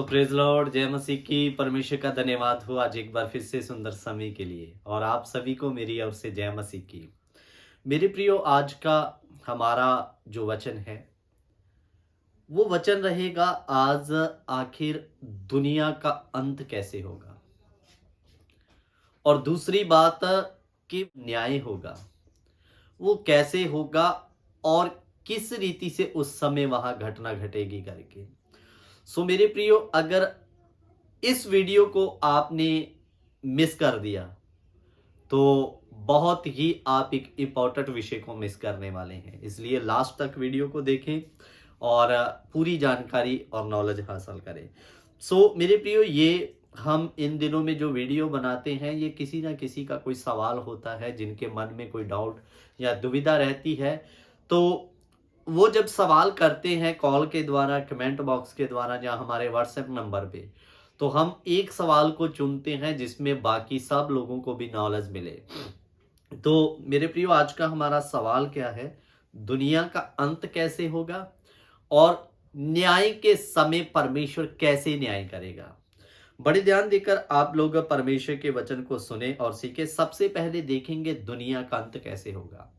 Praise Lord, जय मसीह की। परमेश्वर का धन्यवाद हो आज एक बार फिर से सुंदर समय के लिए, और आप सभी को मेरी ओर से जय मसीह की। मेरे प्रियो, आज का हमारा जो वचन है वो वचन रहेगा आज आखिर दुनिया का अंत कैसे होगा, और दूसरी बात कि न्याय होगा वो कैसे होगा और किस रीति से उस समय वहां घटना घटेगी करके। मेरे प्रियो, अगर इस वीडियो को आपने मिस कर दिया तो बहुत ही आप एक इम्पोर्टेंट विषय को मिस करने वाले हैं। इसलिए लास्ट तक वीडियो को देखें और पूरी जानकारी और नॉलेज हासिल करें। मेरे प्रियो, ये हम इन दिनों में जो वीडियो बनाते हैं, ये किसी ना किसी का कोई सवाल होता है, जिनके मन में कोई डाउट या दुविधा रहती है, तो वो जब सवाल करते हैं कॉल के द्वारा, कमेंट बॉक्स के द्वारा या हमारे व्हाट्सएप नंबर पे, तो हम एक सवाल को चुनते हैं जिसमें बाकी सब लोगों को भी नॉलेज मिले। तो मेरे प्रियो, आज का हमारा सवाल क्या है? दुनिया का अंत कैसे होगा और न्याय के समय परमेश्वर कैसे न्याय करेगा। बड़े ध्यान देकर आप लोग परमेश्वर के वचन को सुने और सीखे। सबसे पहले देखेंगे दुनिया का अंत कैसे होगा।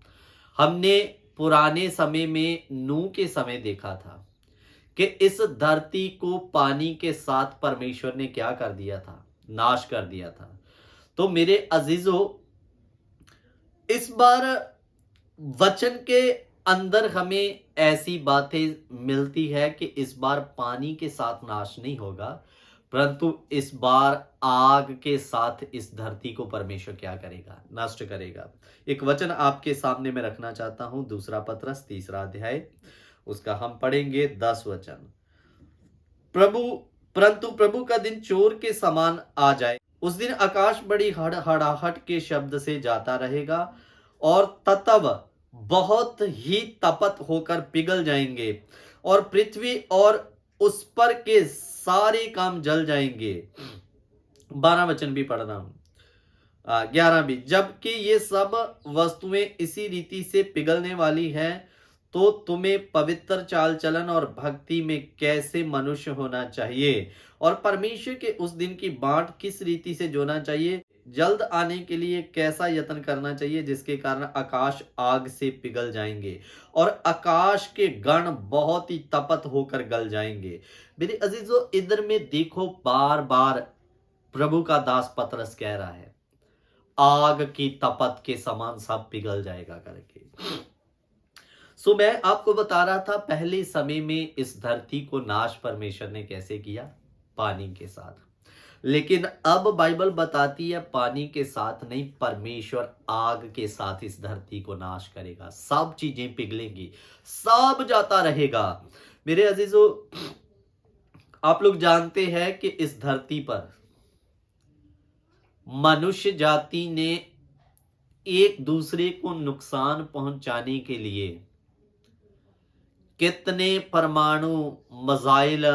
हमने पुराने समय में नूह के समय देखा था कि इस धरती को पानी के साथ परमेश्वर ने क्या कर दिया था? नाश कर दिया था। तो मेरे अजीजों, इस बार वचन के अंदर हमें ऐसी बातें मिलती है कि इस बार पानी के साथ नाश नहीं होगा, परंतु इस बार आग के साथ इस धरती को परमेश्वर क्या करेगा? नष्ट करेगा। एक वचन आपके सामने मैं रखना चाहता हूं, दूसरा पतरस 3 अध्याय, उसका हम पढ़ेंगे 10 वचन। परंतु प्रभु का दिन चोर के समान आ जाए। उस दिन आकाश बड़ी हड़ाहट के शब्द से जाता रहेगा और तत्व बहुत ही तपत होकर पिघल जाएंगे, और पृथ्वी और उस पर के सारे काम जल जाएंगे। 12 वचन भी पढ़ रहा हूं, 11 भी। जबकि ये सब वस्तुएं इसी रीति से पिघलने वाली हैं, तो तुम्हें पवित्र चाल चलन और भक्ति में कैसे मनुष्य होना चाहिए, और परमेश्वर के उस दिन की बांट किस रीति से जोना चाहिए, जल्द आने के लिए कैसा यत्न करना चाहिए, जिसके कारण आकाश आग से पिघल जाएंगे और आकाश के गण बहुत ही तपत होकर गल जाएंगे। मेरे अजीजों, इधर में देखो, बार बार प्रभु का दास पतरस कह रहा है आग की तपत के समान सब पिघल जाएगा करके। मैं आपको बता रहा था पहले समय में इस धरती को नाश परमेश्वर ने कैसे किया? पानी के साथ। लेकिन अब बाइबल बताती है पानी के साथ नहीं, परमेश्वर आग के साथ इस धरती को नाश करेगा। सब चीजें पिघलेंगी, सब जाता रहेगा। मेरे अजीजों, आप लोग जानते हैं कि इस धरती पर मनुष्य जाति ने एक दूसरे को नुकसान पहुंचाने के लिए कितने परमाणु मिसाइल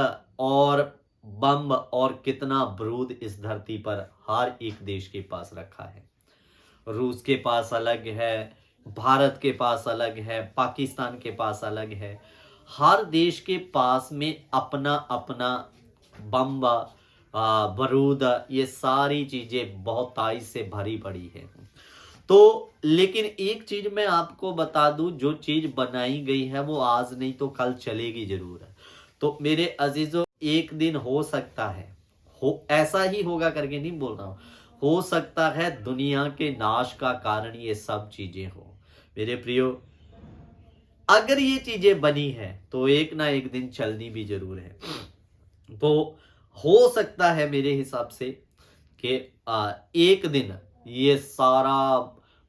और बम और कितना बारूद इस धरती पर हर एक देश के पास रखा है। रूस के पास अलग है, भारत के पास अलग है, पाकिस्तान के पास अलग है। हर देश के पास में अपना अपना बम, बारूद, ये सारी चीजें बहुत ताइज से भरी पड़ी है। तो लेकिन एक चीज मैं आपको बता दूं, जो चीज बनाई गई है वो आज नहीं तो कल चलेगी जरूर। तो मेरे अजीजों, एक दिन हो सकता है, ऐसा ही होगा करके नहीं बोल रहा हूं, हो सकता है दुनिया के नाश का कारण ये सब चीजें हो। मेरे प्रियो, अगर ये चीजें बनी है तो एक ना एक दिन चलनी भी जरूर है। तो हो सकता है मेरे हिसाब से कि एक दिन ये सारा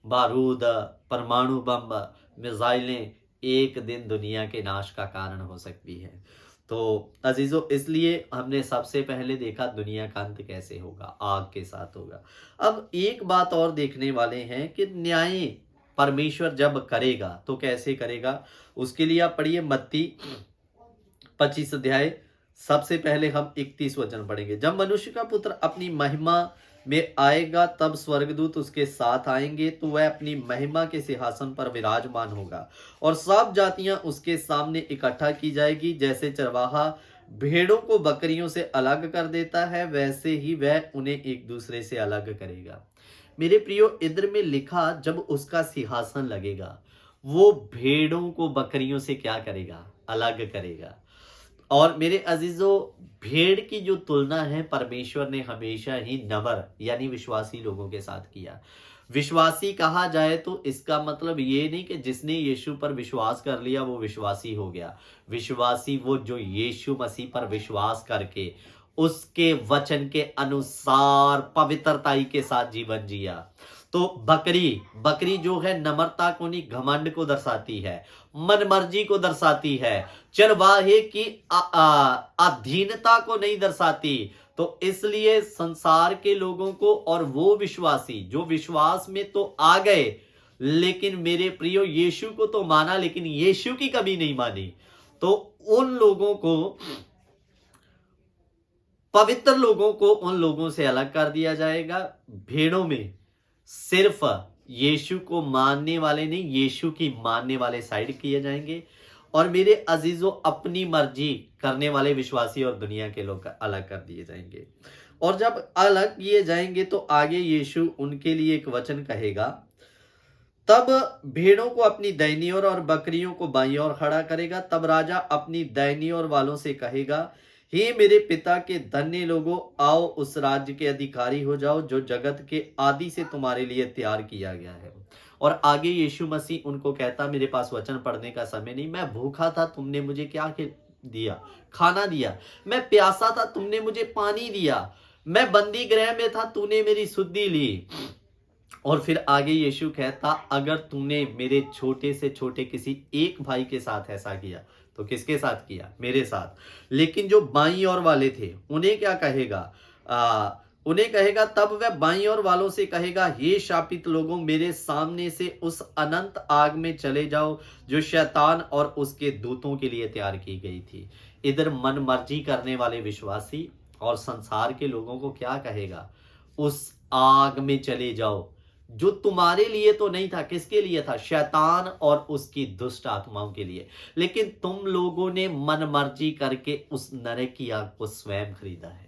बारूद, परमाणु बम, मिसाइलें एक दिन दुनिया के नाश का कारण हो सकती है। तो अजीजों, इसलिए हमने सबसे पहले देखा दुनिया का अंत कैसे होगा, आग के साथ होगा। अब एक बात और देखने वाले हैं कि न्याय परमेश्वर जब करेगा तो कैसे करेगा। उसके लिए आप पढ़िए मत्ती 25 अध्याय, सबसे पहले हम 31 वचन पढ़ेंगे। जब मनुष्य का पुत्र अपनी महिमा में आएगा, तब स्वर्गदूत उसके साथ आएंगे, तो वह अपनी महिमा के सिंहासन पर विराजमान होगा और सब जातियां उसके सामने इकट्ठा की जाएगी। जैसे चरवाहा भेड़ों को बकरियों से अलग कर देता है, वैसे ही वह उन्हें एक दूसरे से अलग करेगा। मेरे प्रियो, इधर में लिखा जब उसका सिंहासन लगेगा, वो भेड़ों को बकरियों से क्या करेगा? अलग करेगा। और मेरे अजीजों, भेड़ की जो तुलना है परमेश्वर ने हमेशा ही नम्र यानी विश्वासी लोगों के साथ किया। विश्वासी कहा जाए तो इसका मतलब ये नहीं कि जिसने यीशु पर विश्वास कर लिया वो विश्वासी हो गया। विश्वासी वो जो यीशु मसीह पर विश्वास करके उसके वचन के अनुसार पवित्रताई के साथ जीवन जिया। तो बकरी बकरी जो है नम्रता को नहीं, घमंड को दर्शाती है, मनमर्जी को दर्शाती है, चरवाहे की अधीनता को नहीं दर्शाती। तो इसलिए संसार के लोगों को और वो विश्वासी जो विश्वास में तो आ गए, लेकिन मेरे प्रियो यीशु को तो माना लेकिन यीशु की कभी नहीं मानी, तो उन लोगों को, पवित्र लोगों को उन लोगों से अलग कर दिया जाएगा। भेड़ों में सिर्फ यीशु को मानने वाले नहीं, यीशु की मानने वाले साइड किए जाएंगे। और मेरे अजीजों, अपनी मर्जी करने वाले विश्वासी और दुनिया के लोग अलग कर दिए जाएंगे। और जब अलग किए जाएंगे तो आगे यीशु उनके लिए एक वचन कहेगा, तब भेड़ों को अपनी दाहिनी ओर और बकरियों को बाईं ओर खड़ा करेगा। तब राजा अपनी दाहिनी ओर वालों से कहेगा, हे मेरे पिता के धन्य लोगों, आओ उस राज्य के अधिकारी हो जाओ जो जगत के आदि से तुम्हारे लिए तैयार किया गया है। और आगे यीशु मसीह उनको कहता, मेरे पास वचन पढ़ने का समय नहीं, मैं भूखा था तुमने मुझे क्या दिया? खाना दिया। मैं प्यासा था तुमने मुझे पानी दिया। मैं बंदी गृह में था तूने मेरी सुधि ली। और फिर आगे यीशु कहता, अगर तूने मेरे छोटे से छोटे किसी एक भाई के साथ ऐसा किया तो किसके साथ किया? मेरे साथ। लेकिन जो बाईं ओर वाले थे उन्हें क्या कहेगा? उन्हें कहेगा, तब वह बाईं ओर वालों से कहेगा, हे शापित लोगों, मेरे सामने से उस अनंत आग में चले जाओ जो शैतान और उसके दूतों के लिए तैयार की गई थी। इधर मन मर्जी करने वाले विश्वासी और संसार के लोगों को क्या कहेगा? उस आग में चले जाओ जो तुम्हारे लिए तो नहीं था। किसके लिए था? शैतान और उसकी दुष्ट आत्माओं के लिए। लेकिन तुम लोगों ने मन मर्जी करके उस नरक की आग को स्वयं खरीदा है।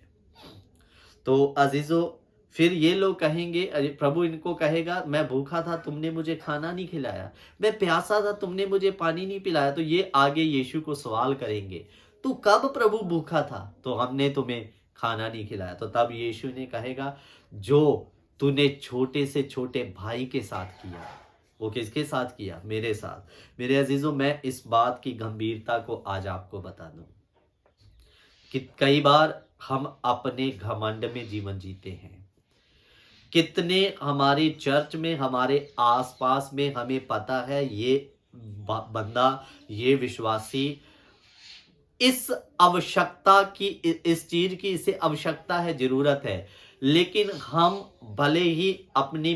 तो अजीजों, फिर ये लोग कहेंगे, प्रभु इनको कहेगा, मैं भूखा था तुमने मुझे खाना नहीं खिलाया, मैं प्यासा था तुमने मुझे पानी नहीं पिलाया। तो ये आगे यीशु को सवाल करेंगे, तू कब प्रभु भूखा था तो हमने तुम्हें खाना नहीं खिलाया? तो तब यीशु ने कहेगा, जो तूने छोटे से छोटे भाई के साथ किया वो किसके साथ किया? मेरे साथ। मेरे अजीजों, मैं इस बात की गंभीरता को आज आपको बता दूं कि कई बार हम अपने घमंड में जीवन जीते हैं। कितने हमारे चर्च में, हमारे आसपास में हमें पता है ये बंदा, ये विश्वासी इस आवश्यकता की, इस चीज की इसे आवश्यकता है, जरूरत है, लेकिन हम भले ही अपनी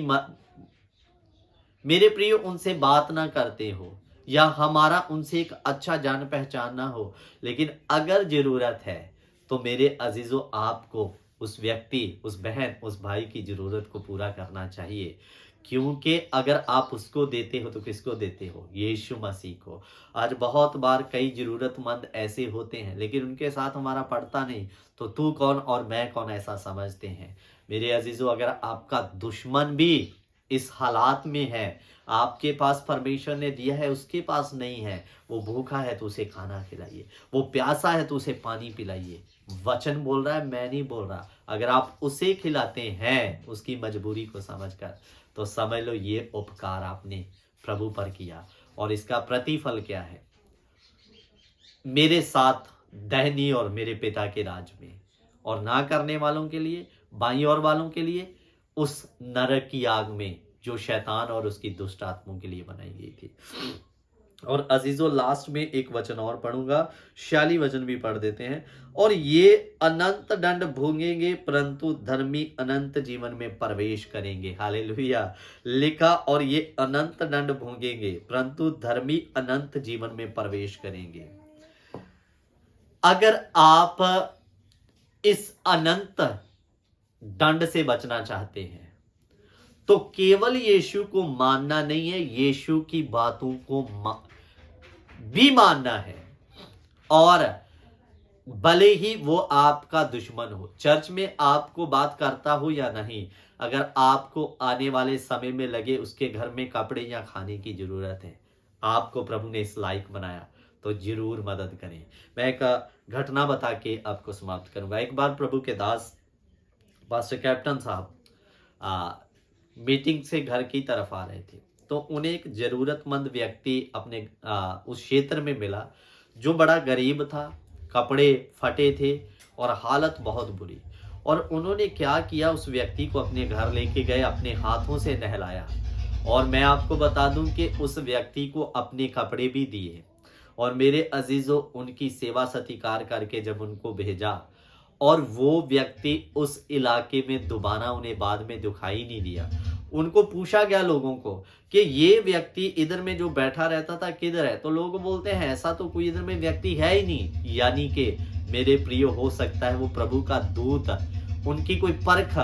मेरे प्रिय उनसे बात ना करते हो या हमारा उनसे एक अच्छा जान पहचान ना हो, लेकिन अगर जरूरत है तो मेरे अजीजों, आपको उस व्यक्ति, उस बहन, उस भाई की जरूरत को पूरा करना चाहिए। क्योंकि अगर आप उसको देते हो तो किसको देते हो? यीशु मसीह को। आज बहुत बार कई जरूरतमंद ऐसे होते हैं लेकिन उनके साथ हमारा पड़ता नहीं, तो तू कौन और मैं कौन ऐसा समझते हैं। मेरे अजीजों, अगर आपका दुश्मन भी इस हालात में है, आपके पास परमेश्वर ने दिया है उसके पास नहीं है, वो भूखा है तो उसे खाना खिलाइए, वो प्यासा है तो उसे पानी पिलाइए। वचन बोल रहा है, मैं नहीं बोल रहा। अगर आप उसे खिलाते हैं उसकी मजबूरी को समझकर, तो समझ लो ये उपकार आपने प्रभु पर किया। और इसका प्रतिफल क्या है? मेरे साथ दाहिनी और मेरे पिता के राज में। और ना करने वालों के लिए, बाईं ओर वालों के लिए, उस नरक की आग में जो शैतान और उसकी दुष्ट आत्माओं के लिए बनाई गई थी। और अजीजों, लास्ट में एक वचन और पढ़ूंगा, 46 वचन भी पढ़ देते हैं। और ये अनंत दंड भोगेंगे परंतु धर्मी अनंत जीवन में प्रवेश करेंगे। हालेलुया। लिखा, और ये अनंत दंड भोगेंगे परंतु धर्मी अनंत जीवन में प्रवेश करेंगे। अगर आप इस अनंत दंड से बचना चाहते हैं तो केवल यीशु को मानना नहीं है, यीशु की बातों को भी मानना है। और भले ही वो आपका दुश्मन हो, चर्च में आपको बात करता हो या नहीं, अगर आपको आने वाले समय में लगे उसके घर में कपड़े या खाने की जरूरत है, आपको प्रभु ने इस लायक बनाया, तो जरूर मदद करें। मैं एक घटना बता के आपको समाप्त करूंगा। एक बार प्रभु के दास पास्टर कैप्टन साहब मीटिंग से घर की तरफ आ रहे थे, तो उन्हें एक जरूरतमंद व्यक्ति अपने उस क्षेत्र में मिला जो बड़ा गरीब था, कपड़े फटे थे और हालत बहुत बुरी। और उन्होंने क्या किया, उस व्यक्ति को अपने घर लेके गए, अपने हाथों से नहलाया, और मैं आपको बता दूं कि उस व्यक्ति को अपने कपड़े भी दिए। और मेरे अजीजों, उनकी सेवा सत्कार करके जब उनको भेजा, और वो व्यक्ति उस इलाके में दोबारा उन्हें बाद में दिखाई नहीं दिया। उनको पूछा गया लोगों को कि ये व्यक्ति इधर में जो बैठा रहता था किधर है, तो लोग बोलते हैं ऐसा तो कोई इधर में व्यक्ति है ही नहीं। यानी कि मेरे प्रिय, हो सकता है वो प्रभु का दूत, उनकी कोई परख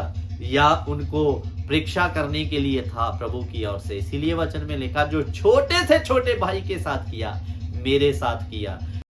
या उनको परीक्षा करने के लिए था प्रभु की ओर से। इसीलिए वचन में लिखा, जो छोटे से छोटे भाई के साथ किया, मेरे साथ किया।